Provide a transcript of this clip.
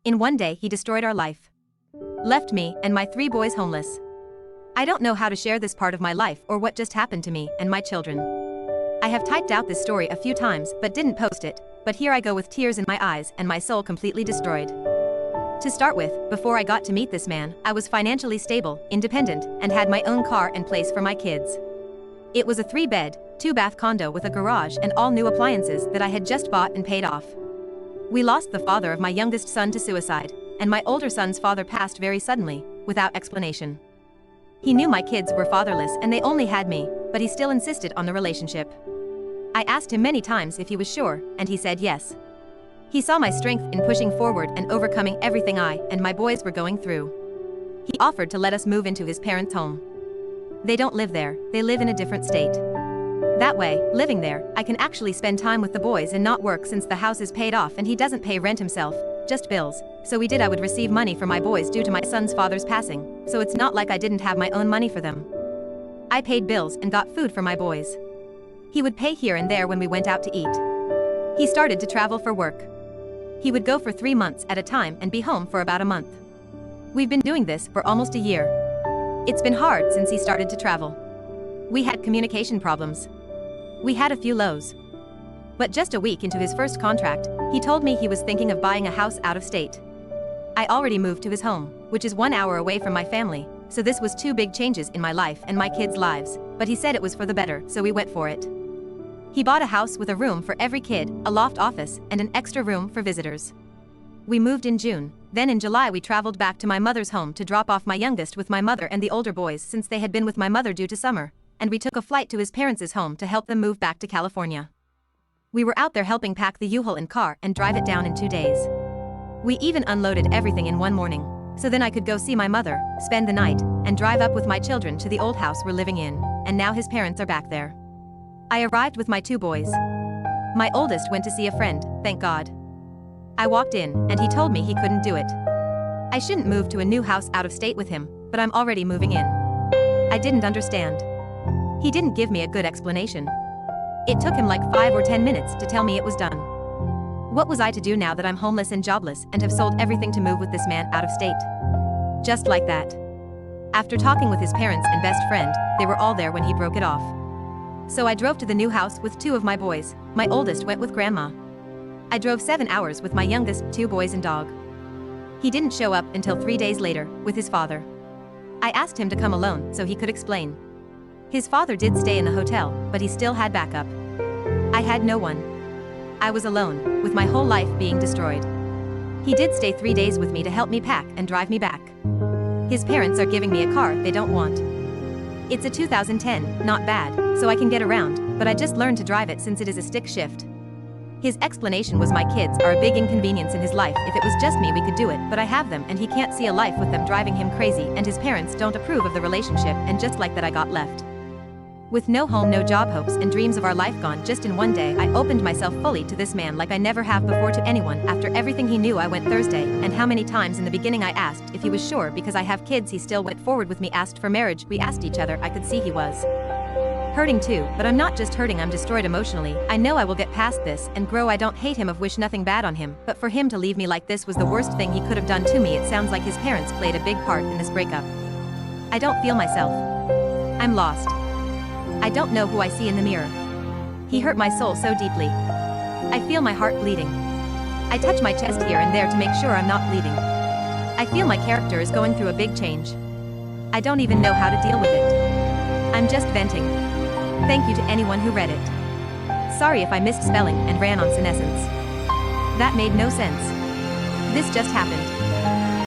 In one day he destroyed our life. Left me and my 3 boys homeless. I don't know how to share this part of my life or what just happened to me and my children. I have typed out this story a few times but didn't post it, but here I go with tears in my eyes and my soul completely destroyed. To start with, before I got to meet this man, I was financially stable, independent, and had my own car and place for my kids. It was a 3-bed, 2-bath condo with a garage and all new appliances that I had just bought and paid off. We lost the father of my youngest son to suicide, and my older son's father passed very suddenly, without explanation. He knew my kids were fatherless and they only had me, but he still insisted on the relationship. I asked him many times if he was sure, and he said yes. He saw my strength in pushing forward and overcoming everything I and my boys were going through. He offered to let us move into his parents' home. They don't live there, they live in a different state. That way, living there, I can actually spend time with the boys and not work since the house is paid off and he doesn't pay rent himself, just bills. So I would receive money for my boys due to my son's father's passing, so it's not like I didn't have my own money for them. I paid bills and got food for my boys. He would pay here and there when we went out to eat. He started to travel for work. He would go for 3 months at a time and be home for about a month. We've been doing this for almost a year. It's been hard since he started to travel. We had communication problems. We had a few lows. But just a week into his first contract, he told me he was thinking of buying a house out of state. I already moved to his home, which is 1 hour away from my family, so this was 2 big changes in my life and my kids' lives, but he said it was for the better, so we went for it. He bought a house with a room for every kid, a loft office, and an extra room for visitors. We moved in June, then in July we traveled back to my mother's home to drop off my youngest with my mother and the older boys since they had been with my mother due to summer, and we took a flight to his parents' home to help them move back to California. We were out there helping pack the U-Haul and car and drive it down in 2 days. We even unloaded everything in one morning, so then I could go see my mother, spend the night, and drive up with my children to the old house we're living in, and now his parents are back there. I arrived with my 2 boys. My oldest went to see a friend, thank God. I walked in, and he told me he couldn't do it. I shouldn't move to a new house out of state with him, but I'm already moving in. I didn't understand. He didn't give me a good explanation. It took him like 5 or 10 minutes to tell me it was done. What was I to do now that I'm homeless and jobless and have sold everything to move with this man out of state? Just like that. After talking with his parents and best friend, they were all there when he broke it off. So I drove to the new house with 2 of my boys. My oldest went with grandma. I drove 7 hours with my youngest, 2 boys and dog. He didn't show up until 3 days later, with his father. I asked him to come alone so he could explain. His father did stay in the hotel, but he still had backup. I had no one. I was alone, with my whole life being destroyed. He did stay 3 days with me to help me pack and drive me back. His parents are giving me a car they don't want. It's a 2010, not bad, so I can get around, but I just learned to drive it since it is a stick shift. His explanation was my kids are a big inconvenience in his life. If it was just me we could do it, but I have them and he can't see a life with them driving him crazy, and his parents don't approve of the relationship, and just like that I got left. With no home, no job, hopes and dreams of our life gone just in one day, I opened myself fully to this man like I never have before to anyone. After everything he knew, I went Thursday, and how many times in the beginning I asked if he was sure because I have kids. He still went forward with me, asked for marriage, we asked each other. I could see he was hurting too, but I'm not just hurting, I'm destroyed emotionally. I know I will get past this and grow. I don't hate him, of wish nothing bad on him, but for him to leave me like this was the worst thing he could have done to me. It sounds like his parents played a big part in this breakup. I don't feel myself. I'm lost. I don't know who I see in the mirror. He hurt my soul so deeply. I feel my heart bleeding. I touch my chest here and there to make sure I'm not bleeding. I feel my character is going through a big change. I don't even know how to deal with it. I'm just venting. Thank you to anyone who read it. Sorry if I missed spelling and ran on senescence. That made no sense. This just happened.